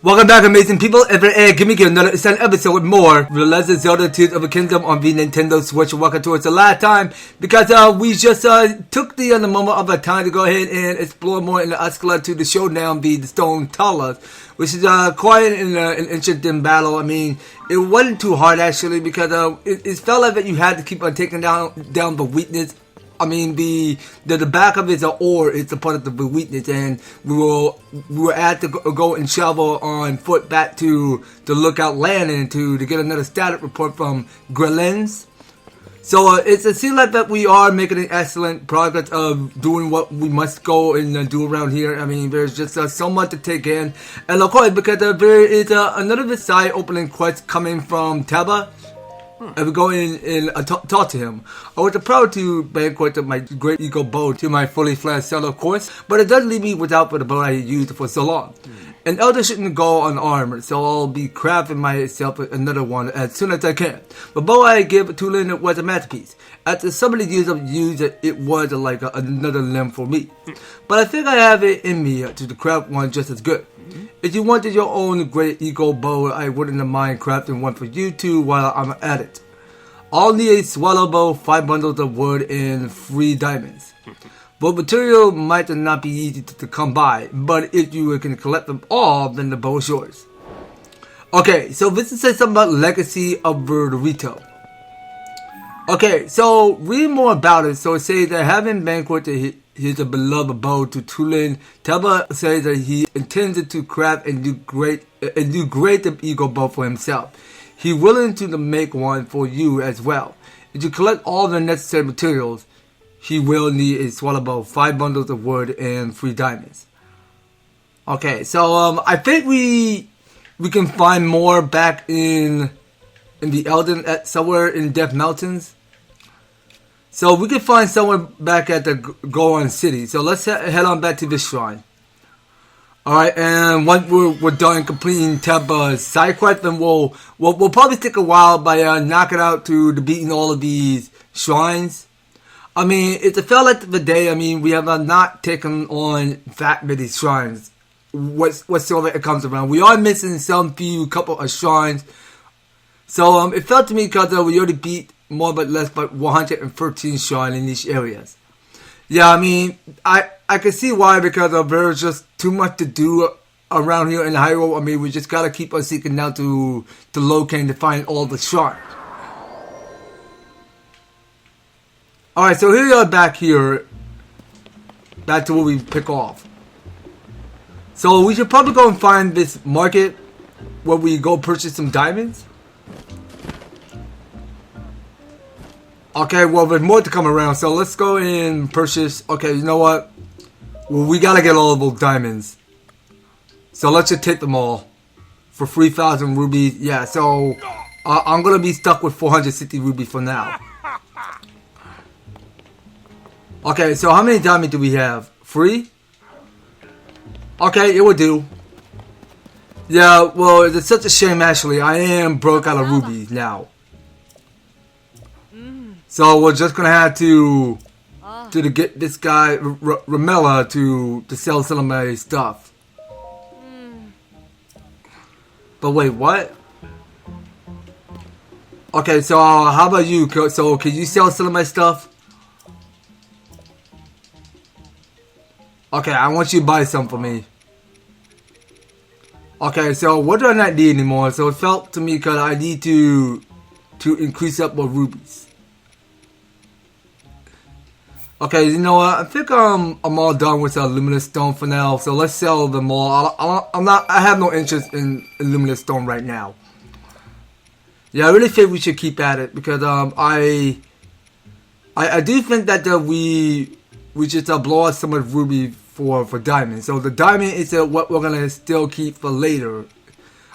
Welcome back, amazing people. Give me another episode with more The Legend of Zelda Tears of a Kingdom on the Nintendo Switch. Welcome towards the last time because we just took the moment of our time to go ahead and explore more in the escalate to the showdown, the Stone Talas, which is quite an interesting battle. I mean, it wasn't too hard actually because it felt like that you had to keep on taking down the weakness. I mean, the back of it's an ore. It's a part of the weakness, and we were at to go and travel on foot back to the Lookout Landing to get another status report from Grillins. So it seems like that we are making an excellent progress of doing what we must go and do around here. I mean, there's just so much to take in, and of course, because there is another side opening quest coming from Teba. And we go in and talk to him. I was proud to banquet my great eagle bow to my fully fledged self, of course, but it does leave me without the bow I used for so long. An elder shouldn't go unarmed, so I'll be crafting myself another one as soon as I can. The bow I gave Tulin was a masterpiece. After so many years of use, it was like another limb for me. But I think I have it in me to craft one just as good. If you wanted your own great eagle bow, I wouldn't mind crafting one for you too while I'm at it. I'll need a swallow bow, 5 bundles of wood, and 3 diamonds. But material might not be easy to come by, but if you can collect them all, then the bow is yours. Okay, so this is something about legacy of Rito. Okay, so read more about it. So it says that having banqueted his beloved bow to Tulin, Teba says that he intended to craft a new great eagle bow for himself. He's willing to make one for you as well. If you collect all the necessary materials, he will need a swallow bow, 5 bundles of wood, and 3 diamonds. Okay, so I think we can find more back in the Elden somewhere in Death Mountains. So we can find somewhere back at the Goron City. So let's head on back to this shrine. Alright, and once we're done completing Teba's side quest, then we'll probably take a while by knocking out to beating all of these shrines. I mean, it's a felt like the day. I mean, we have not taken on that many shrines whatsoever it comes around. We are missing some couple of shrines. So it felt to me because we already beat more but less but 113 shrines in these areas. Yeah, I mean, I can see why, because there's just too much to do around here in Hyrule. I mean, we just gotta keep on seeking down to locate to find all the shrines. Alright, so here we are back here. Back to where we pick off. So we should probably go and find this market where we go purchase some diamonds. Okay, well, there's more to come around, so let's go and purchase. Okay, you know what? Well, we gotta get all of those diamonds. So let's just take them all for 3,000 rubies. Yeah, so I'm gonna be stuck with 460 rubies for now. Okay, so how many diamonds do we have? 3? Okay, it will do. Yeah, well, it's such a shame actually. I am broke out of rubies now. So we're just gonna have to get this guy Ramela to sell some of my stuff. But wait, what? Okay, so how about you? So can you sell some of my stuff? Okay, I want you to buy some for me. Okay, so what do I not need anymore? So it felt to me because I need to increase up my rubies. Okay, you know what? I think I'm all done with luminous stone for now. So let's sell them all. I have no interest in luminous stone right now. Yeah, I really think we should keep at it because I do think that we just blow out some of the ruby for diamond. So the diamond is what we're gonna still keep for later.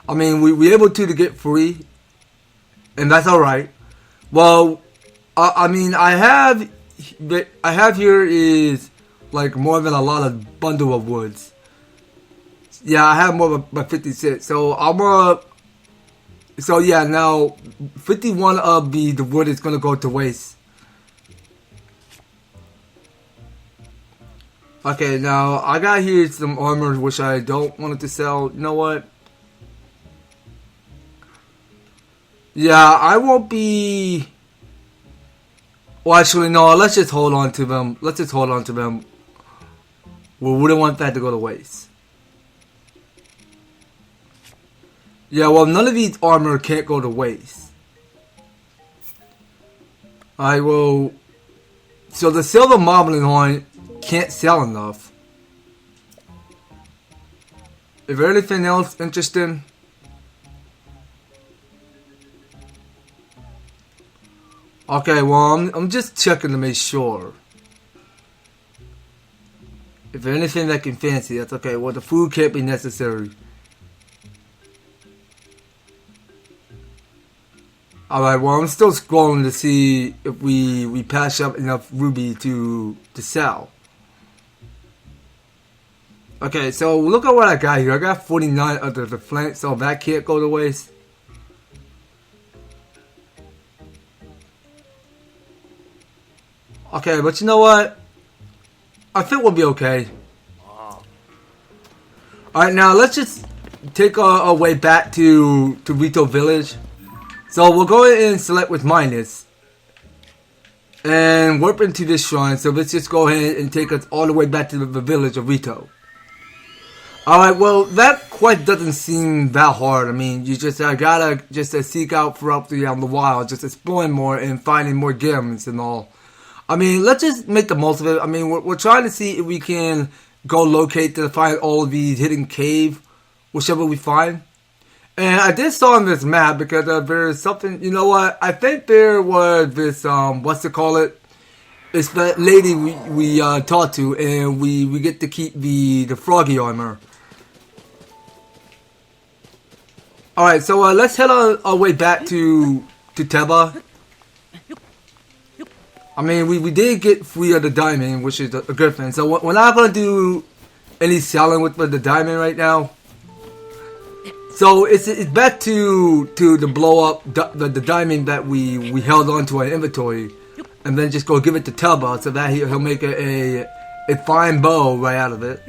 I mean, we able to get free, and that's all right. Well, I mean, I have here is like more than a lot of bundle of woods. Yeah, I have more than 56. So so yeah, now 51 of the wood is gonna go to waste. Okay, now I got here some armor which I don't want it to sell. You know what? Yeah, I won't be... Well, actually, no, let's just hold on to them. Let's just hold on to them. We wouldn't want that to go to waste. Yeah, well, none of these armor can't go to waste. I will... So the silver marbling horn can't sell enough. Is there anything else interesting? Okay, well, I'm just checking to make sure. If there's anything that can fancy, that's okay. Well, the food can't be necessary. Alright, well, I'm still scrolling to see if we patch up enough ruby to sell. Okay, so look at what I got here. I got 49 under the flank, so that can't go to waste. Okay, but you know what? I think we'll be okay. Alright, now let's just take our way back to Rito Village. So we'll go ahead and select with minus. And warp into this shrine. So let's just go ahead and take us all the way back to the village of Rito. Alright, well, that quite doesn't seem that hard. I mean, you just gotta just seek out throughout the wild, just exploring more and finding more gems and all. I mean, let's just make the most of it. I mean, we're trying to see if we can go locate to find all of these hidden cave, whichever we find. And I did saw on this map because there's something, you know what? I think there was this, what's it call it? It's that lady we talked to, and we get to keep the froggy armor. Alright, so let's head our way back to Teba. I mean, we did get free of the diamond, which is a good thing. So we're not going to do any selling with the diamond right now. So it's back to blow up the diamond that we held onto our inventory, and then just go give it to Teba so that he'll make a fine bow right out of it.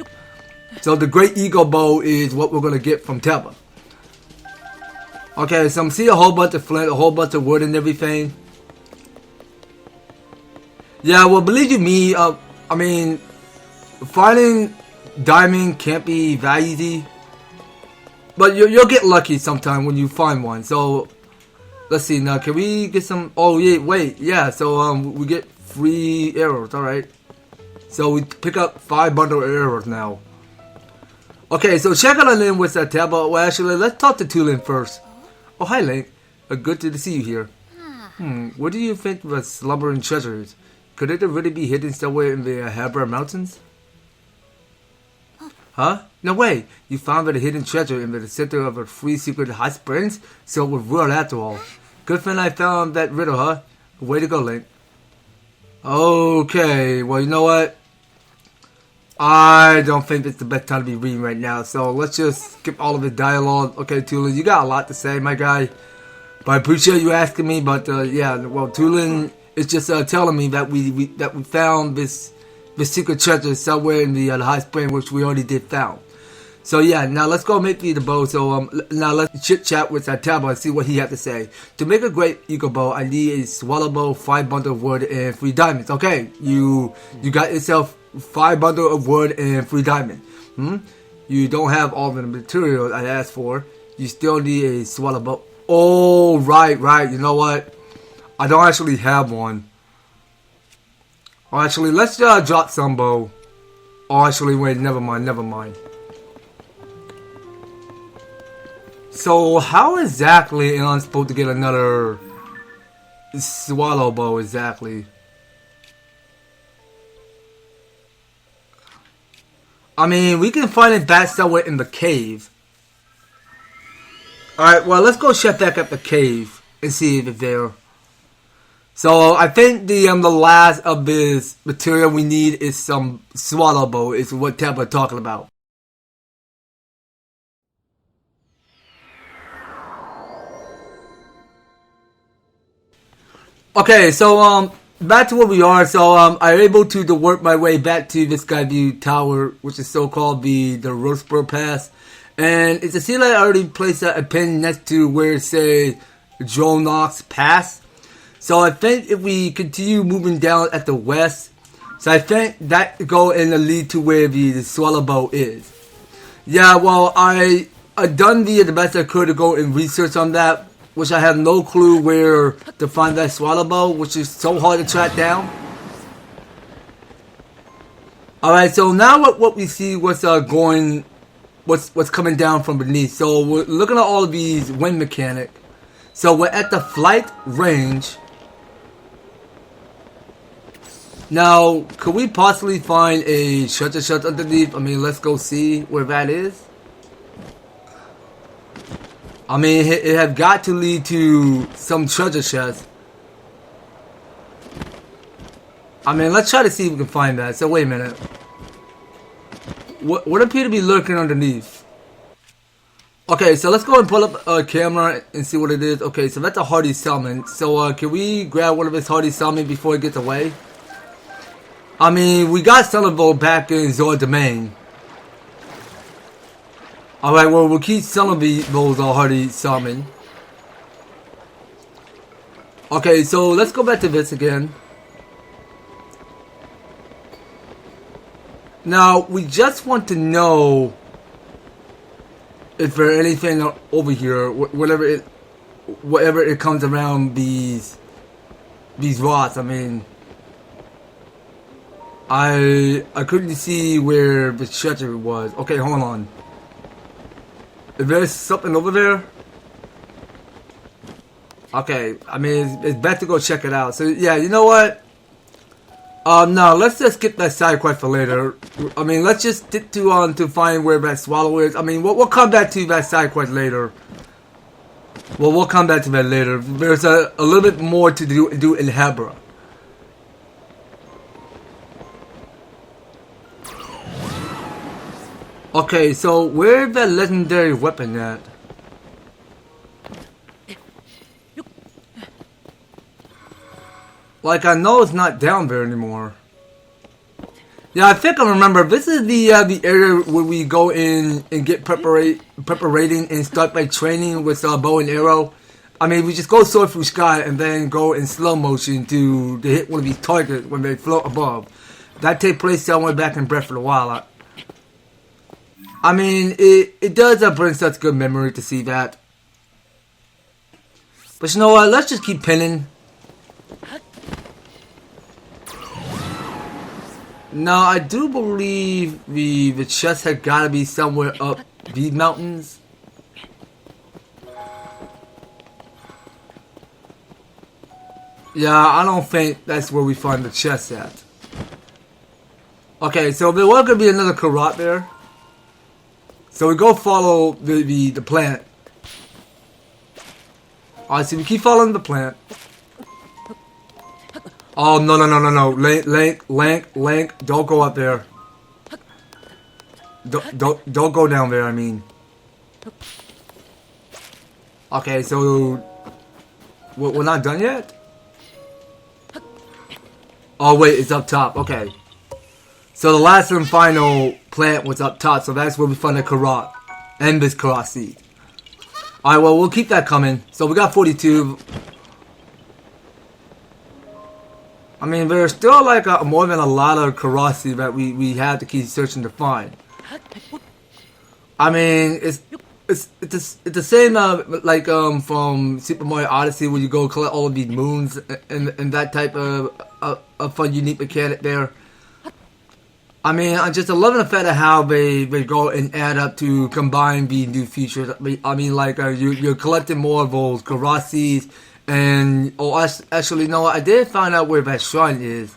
So the Great Eagle Bow is what we're going to get from Teba. Okay, so I'm seeing a whole bunch of flint, a whole bunch of wood and everything. Yeah, well, believe you me, I mean, finding diamond can't be that easy. But you'll get lucky sometime when you find one. So, let's see, now, can we get some, oh, yeah, wait, yeah, so, we get free arrows, alright. So, we pick up 5 bundle of arrows now. Okay, so check out in with that tab. Well, actually, let's talk to Tulin first. Oh, hi, Link. Good to see you here. What do you think of slumbering treasures? Could it really be hidden somewhere in the Habra Mountains? Huh? No way! You found a hidden treasure in the center of a free secret hot springs? So it was real after all. Good thing I found that riddle, huh? Way to go, Link. Okay, well, you know what? I don't think it's the best time to be reading right now, so let's just skip all of the dialogue. Okay, Tulin, you got a lot to say, my guy. But I appreciate you asking me, but yeah, well, Tulin is just telling me that we found this secret treasure somewhere in the hot spring, which we already did found. So yeah, now let's go make the bow. So now let's chit chat with Teba and see what he has to say. To make a great eagle bow, I need a swallow bow, 5 bundle of wood, and 3 diamonds. Okay, you got yourself 5 bundle of wood and 3 diamonds. You don't have all the materials I asked for. You still need a swallow bow. Oh, right. You know what? I don't actually have one. Oh, actually, let's drop some bow. Oh, actually, wait, never mind. So, how exactly am I supposed to get another swallow bow exactly? I mean, we can find it back somewhere in the cave. Alright, well, let's go check back at the cave and see if it's there. So, I think the last of this material we need is some swallow bow, is what Teba talking about. Okay, so, back to where we are. So, I'm able to work my way back to this Skyview Tower, which is so-called the Roseburg Pass. And it's a seal I already placed a pin next to where it says Dronox Pass. So I think if we continue moving down at the west, so I think that go in the lead to where the Swallow Bow is. Yeah, well, I done the best I could to go and research on that, which I have no clue where to find that Swallow Bow, which is so hard to track down. Alright, so now what we see what's coming down from beneath. So we're looking at all of these wind mechanic. So we're at the flight range. Now, could we possibly find a treasure chest underneath? I mean, let's go see where that is. I mean, it have got to lead to some treasure chest. I mean, let's try to see if we can find that. So wait a minute. What appear to be lurking underneath? Okay, so let's go and pull up a camera and see what it is. Okay, so that's a hardy summon. So can we grab one of his hardy summon before he gets away? I mean, we got Thunderbolt back in Zord Domain. Alright, well, we'll keep some of those hardy summon. Okay, so let's go back to this again. Now, we just want to know if there's anything over here, whatever it comes around these rods. I mean, I couldn't see where the treasure was. Okay, hold on. Is there something over there? Okay, I mean, it's best to go check it out. So, yeah, you know what? No, let's just skip that side quest for later. I mean, let's just stick to find where that swallow is. I mean, we'll come back to that side quest later. Well, we'll come back to that later. There's a little bit more to do in Hebra. Okay, so where's that legendary weapon at? Like, I know it's not down there anymore. Yeah, I think I remember. This is the area where we go in and get preparating and start by training with bow and arrow. I mean, we just go soar through sky and then go in slow motion to hit one of these targets when they float above. That take place somewhere back in Breath of the Wild. I mean, it does bring such good memory to see that. But you know what? Let's just keep pinning. Now, I do believe the chest had got to be somewhere up these mountains. Yeah, I don't think that's where we find the chest at. Okay, so there was going to be another Karat there. So we go follow the plant. Alright, so we keep following the plant. Oh, no. Link, don't go up there. Don't go down there, I mean. Okay, so we're not done yet? Oh, wait, it's up top. Okay. So the last and final plant was up top, so that's where we found the Karat. And this Karat seed. Alright, well, we'll keep that coming. So we got 42. I mean, there's still like more than a lot of Karat seed that we have to keep searching to find. I mean, it's the same like from Super Mario Odyssey where you go collect all of these moons and that type of fun unique mechanic there. I mean, I just loving the fact of how they go and add up to combine the new features. I mean, like you're collecting more of those Karat seeds, and actually, no, I did find out where that shrine is,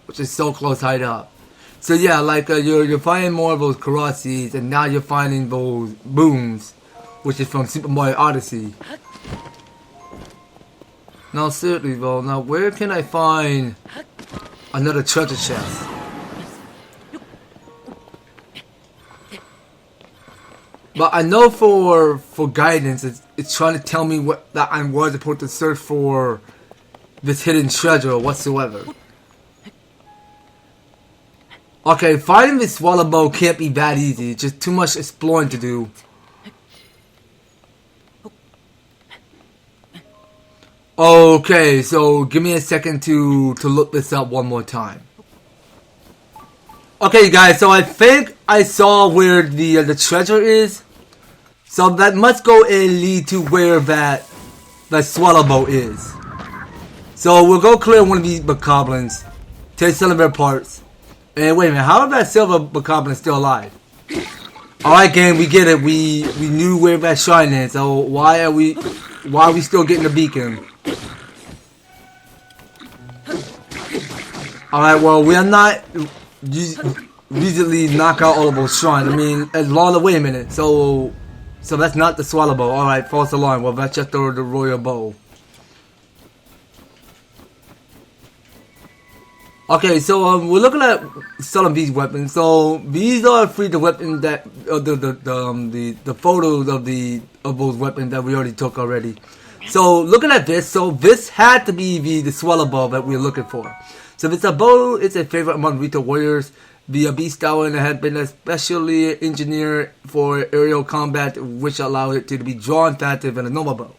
which is so close tied up. So yeah, like you're finding more of those Karat seeds, and now you're finding those booms, which is from Super Mario Odyssey. Now seriously though, now where can I find another treasure chest? But I know for guidance, it's trying to tell me that I was supposed to search for this hidden treasure whatsoever. Okay, finding this swallow bow can't be that easy. It's just too much exploring to do. Okay, so give me a second to look this up one more time. Okay, guys, so I think I saw where the treasure is. So that must go and lead to where that swallowboat is. So we'll go clear one of these bokoblins, take some of their parts. And wait a minute, how is that silver bokoblin still alive? Alright, gang, we get it. We knew where that shrine is. So why are we still getting the beacon? Alright, well, we are not usually knock out all of those shrines. I mean, as long as, wait a minute. So that's not the swallow bow. Alright, false alarm. Well, that's just the royal bow. Okay, so we're looking at some of these weapons. So these are free to weapons that the photos of those weapons that we already took already. So looking at this, so this had to be the swallow bow that we're looking for. So if it's a bow, it's a favorite among retail warriors. The beast tower had been especially engineered for aerial combat, which allowed it to be drawn faster than a normal bow.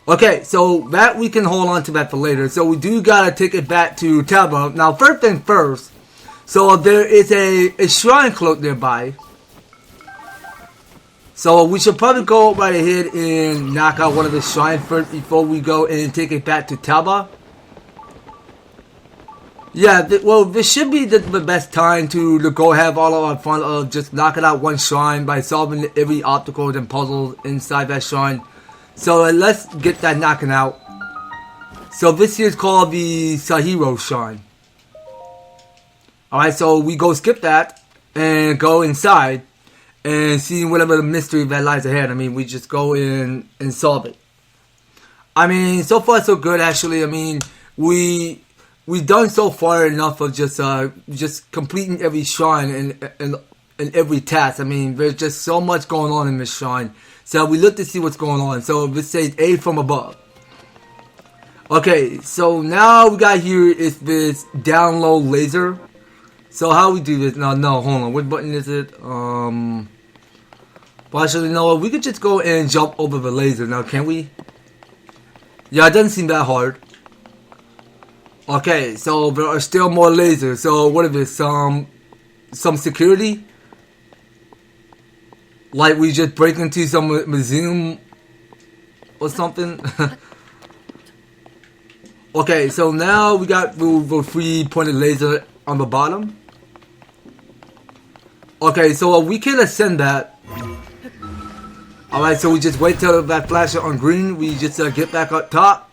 Okay, so that we can hold on to that for later. So we do gotta take it back to Teba. Now, first thing first. So there is a shrine cloak nearby. So we should probably go right ahead and knock out one of the shrines first before we go and take it back to Teba. Yeah, well, this should be the best time to go have all of our fun of just knocking out one shrine by solving every obstacle and puzzle inside that shrine. So let's get that knocking out. So this here is called the Sahiro Shrine. Alright, so we go skip that and go inside and see whatever the mystery that lies ahead. I mean, we just go in and solve it. I mean, so far so good actually. I mean, we've done so far enough of just completing every shrine and every task. I mean, there's just so much going on in this shrine. So we look to see what's going on. So this says aid from above. Okay, so now we got here is this down low laser. So how we do this? No, hold on. What button is it? Well, actually, no, we could just go and jump over the laser. Now, can we? Yeah, it doesn't seem that hard. Okay, so there are still more lasers. So what is this? Some security? Like we just break into some museum or something. Okay, so now we got the 3-pointed laser on the bottom. Okay, so we can ascend that. Alright, so we just wait till that flashes on green. We just get back up top.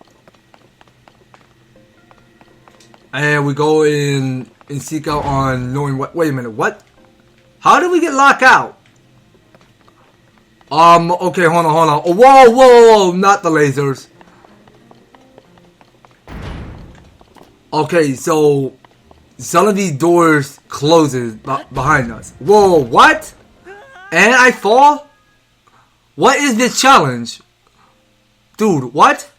And we go in and seek out on knowing what. Wait a minute, what? How did we get locked out? Okay, hold on. Oh, whoa, not the lasers. Okay, so some of these doors closes behind us. Whoa, what? And I fall? What is this challenge? Dude, what?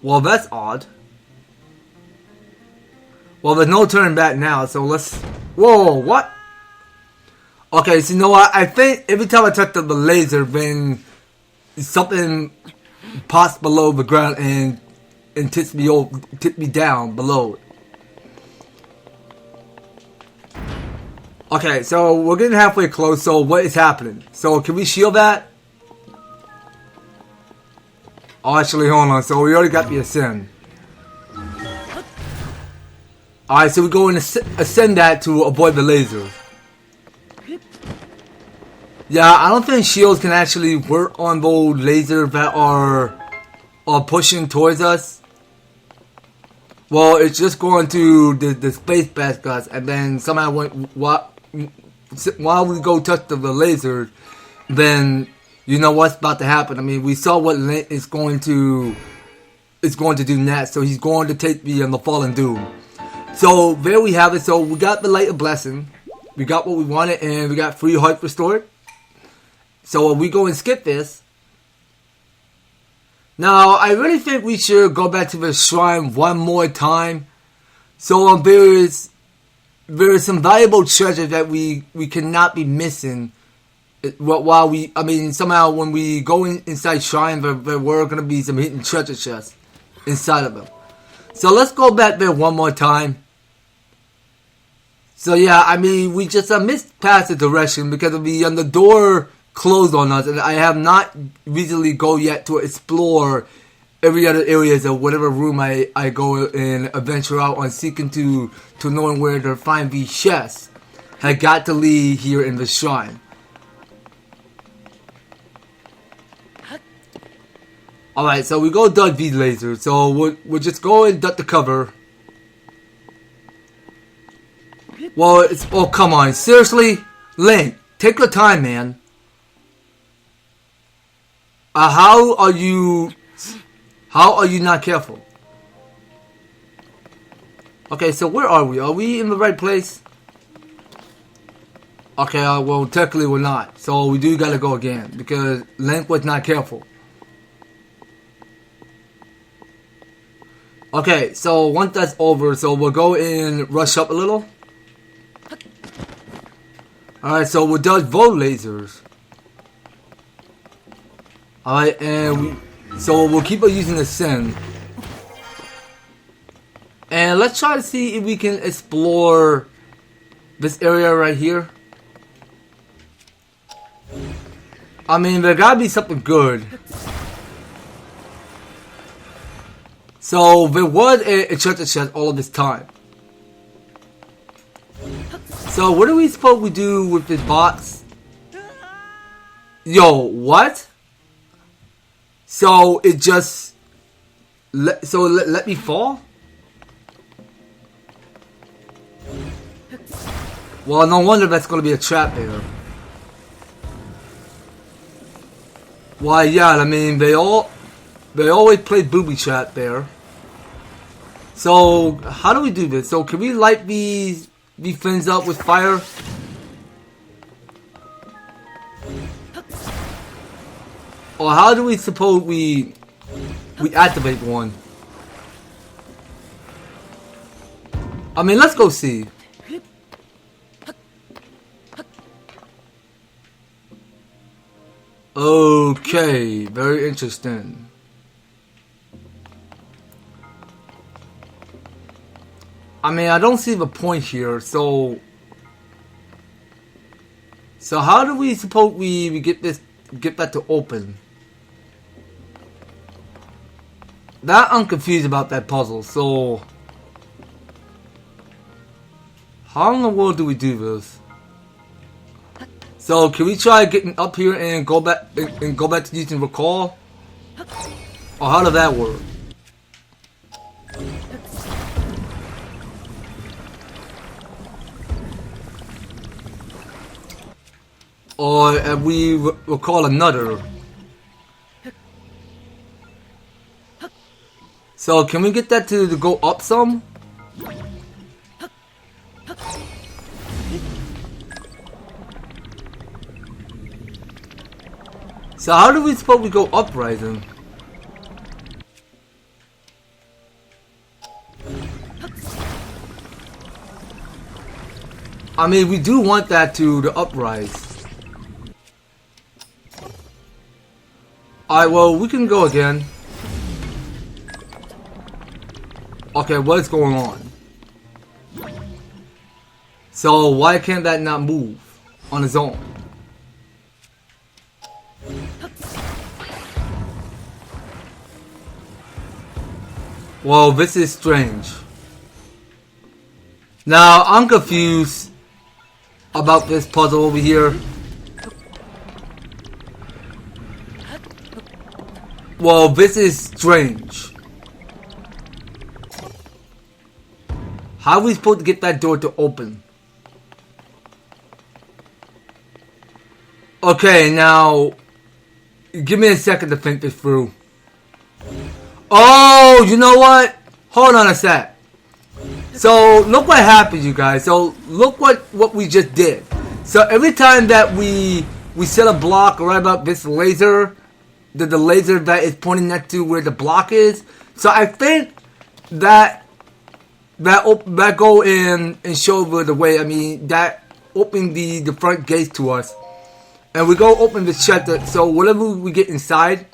Well, that's odd. Well, there's no turning back now, so let's... Whoa, what? Okay, so you know what? I think every time I touch the laser, then something pops below the ground and tips me down below. Okay, so we're getting halfway close. So what is happening? So can we shield that? Oh, actually, hold on. So we already got the ascend. Alright, so we go and ascend that to avoid the lasers. Yeah, I don't think shields can actually work on those lasers that are pushing towards us. Well, it's just going to the space baskets, and then somehow while we go touch the lasers, then you know what's about to happen. I mean, we saw what Link is going to do next. So he's going to take the Fallen Doom. So there we have it. So we got the Light of Blessing. We got what we wanted, and we got 3 hearts restored. So we go and skip this. Now, I really think we should go back to the shrine one more time. So there is some valuable treasure that we cannot be missing While we, I mean, somehow when we go inside shrine, there were gonna be some hidden treasure chests inside of them. So let's go back there one more time. So yeah, I mean, we just missed past the direction because of the door closed on us, and I have not recently go yet to explore every other areas of whatever room I go and adventure out on, seeking to knowing where to find these chests. I got to leave here in the shrine. Alright, so we go duck these lasers. So we'll just go and duck the cover. Well, it's, oh come on, seriously? Link, take your time, man. How are you not careful? Okay, so where are we? Are we in the right place? Okay, well, technically we're not. So we do gotta go again because Link was not careful. Okay, so once that's over, so we'll go and rush up a little. Alright, so we'll dodge both lasers. Alright, and so we'll keep on using the Sin. And let's try to see if we can explore this area right here. I mean, there gotta be something good. So there was a treasure chest all of this time. So what are we supposed to do with this box? Yo, what? So it just let me fall? Well, no wonder that's gonna be a trap there. Why, yeah, I mean they always play booby trap there. So how do we do this? So can we light these things up with fire? Or how do we suppose we activate one? I mean, let's go see. Okay, very interesting. I mean, I don't see the point here, so how do we suppose we get that to open? That I'm confused about that puzzle, so how in the world do we do this? So can we try getting up here and go back to using recall? Or how does that work? Or if we recall another. So can we get that to go up some? So how do we suppose we go up, Ryzen? I mean, we do want that to uprise. Alright, well, we can go again. Okay, what is going on? So why can't that not move on its own? Well, this is strange. Now, I'm confused about this puzzle over here. Well, this is strange. How are we supposed to get that door to open? Okay, now, give me a second to think this through. Oh, you know what? Hold on a sec. So, look what happened, you guys. So, look what we just did. So, every time that we set a block right about this laser, the laser that is pointing next to where the block is. So, I think that go in and show the way. I mean, that opened the front gates to us. And we go open the chest. So whatever we get inside.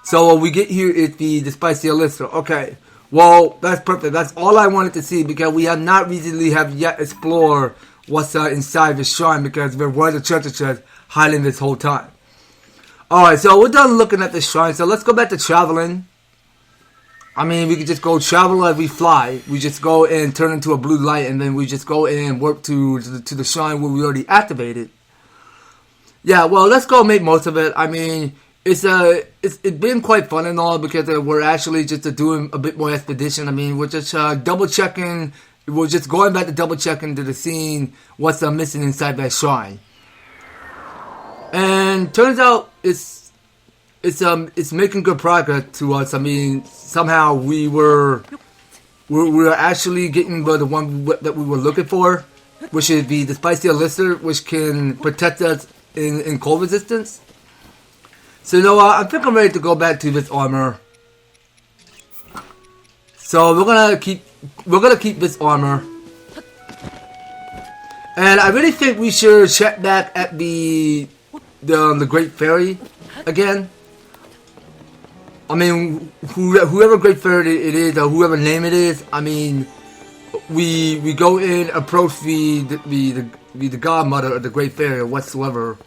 So what we get here is the spicy elixir. Okay. Well, that's perfect. That's all I wanted to see because we have not recently have yet explored what's inside the shrine because there was a treasure chest hiding this whole time. Alright, so we're done looking at the shrine. So let's go back to traveling. I mean, we could just go travel as we fly. We just go and turn into a blue light and then we just go and work to the shrine where we already activated. Yeah, well, let's go make most of it. I mean, it's been quite fun and all because we're actually just doing a bit more expedition. I mean, we're just double checking. We're just going back to double checking to the scene what's missing inside that shrine. And turns out it's making good progress to us. I mean, somehow we're actually getting the one that we were looking for, which is the spicy elixir, which can protect us in cold resistance. So you know what? I think I'm ready to go back to this armor. So we're gonna keep this armor. And I really think we should check back at the Great Fairy again. I mean, whoever Great Fairy it is, or whoever name it is. I mean, we go in, approach the godmother of the Great Fairy or whatsoever,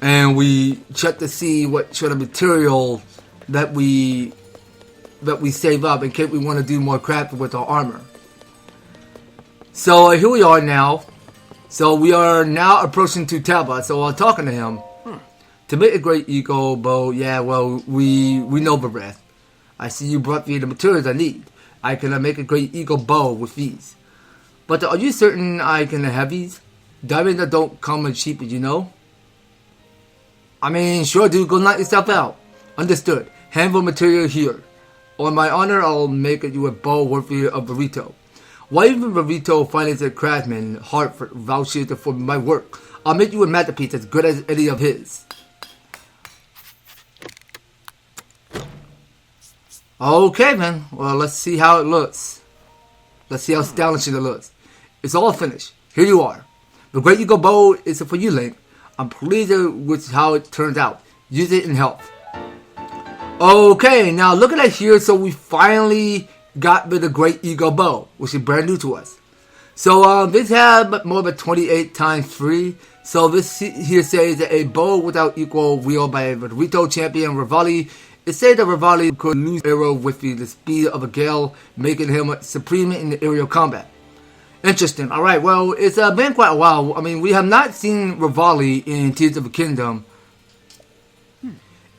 and we check to see what sort of material that we save up in case we want to do more crafting with our armor. So here we are now. So we are now approaching to Teba. So I'm talking to him. To make a great eagle bow, yeah, well, we know the rest. I see you brought me the materials I need. I can make a great eagle bow with these. But are you certain I can have these? Diamonds that don't come as cheap as you know? I mean, sure, dude, go knock yourself out. Understood. Handle material here. On my honor, I'll make you a bow worthy of burrito. Why even burrito finds a craftsman heart for vouchers for my work? I'll make you a masterpiece as good as any of his. Okay, man. Well, let's see how it looks. Let's see how stylish it looks. It's all finished. Here you are. The Great Eagle Bow is for you, Link. I'm pleased with how it turns out. Use it in health. Okay, now look at that here. So we finally got the Great Eagle Bow, which is brand new to us. So this had more than 28 times free. So this here says a bow without equal wield by a burrito champion Rivali. It said that Rivali could lose arrow with the speed of a gale, making him supreme in the aerial combat. Interesting. Alright, well, it's been quite a while. I mean, we have not seen Rivali in Tears of the Kingdom.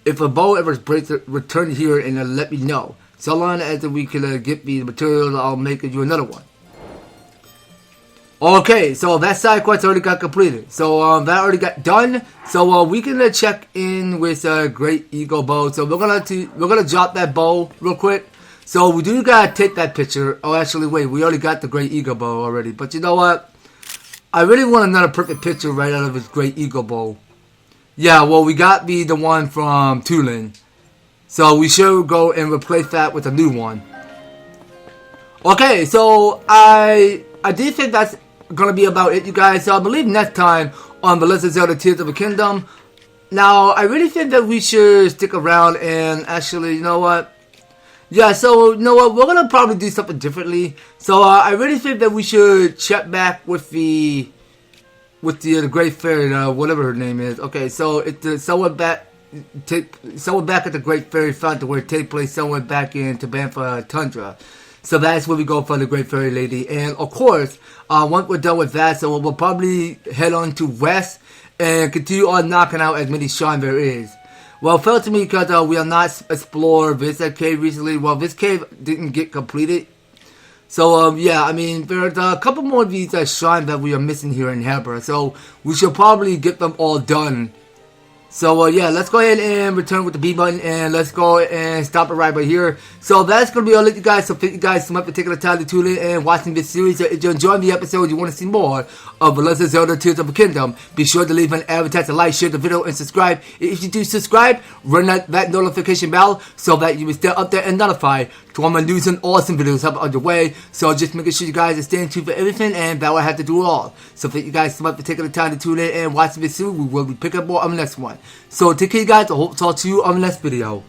If a bow ever breaks, return here and let me know. So long as we can get the material, I'll make you another one. Okay, so that side quest already got completed. So that already got done. So we can check in with Great Eagle Bow. So we're gonna drop that bow real quick. So we do gotta take that picture. Oh, actually, wait, we already got the Great Eagle Bow already. But you know what? I really want another perfect picture right out of his Great Eagle Bow. Yeah, well, we got the one from Tulin. So we should go and replace that with a new one. Okay, so I did think that's gonna be about it, you guys. So I believe next time on the Legend of Zelda Tears of the Kingdom. Now, I really think that we should stick around and actually, you know what? Yeah, so, you know what? We're gonna probably do something differently. So I really think that we should check back with the Great Fairy, whatever her name is. Okay, so it's someone back at the Great Fairy Fountain where it takes place somewhere back in Tabantha Tundra. So that's where we go for the Great Fairy Lady. And of course, once we're done with that, so we'll probably head on to West and continue on knocking out as many shrines there is. Well, it felt to me because we have not explored this cave recently. Well, this cave didn't get completed. So, yeah, I mean, there's a couple more of these shrines that we are missing here in Hebra. So, we should probably get them all done. So, yeah, let's go ahead and return with the B button, and let's go and stop it right here. So, that's going to be all it, you guys. So, thank you guys so much for taking the time to tune in and watching this series. So, if you enjoyed the episode, you want to see more of The Legend of Zelda Tears of the Kingdom, be sure to leave an EverTastic like, share the video, and subscribe. If you do subscribe, run that notification bell so that you will stay up there and notified to all my news and awesome videos up underway. So just making sure you guys are staying tuned for everything, and that will have to do it all. So thank you guys so much for taking the time to tune in and watch this soon. We will be picking up more on the next one. So take care, guys. I hope to talk to you on the next video.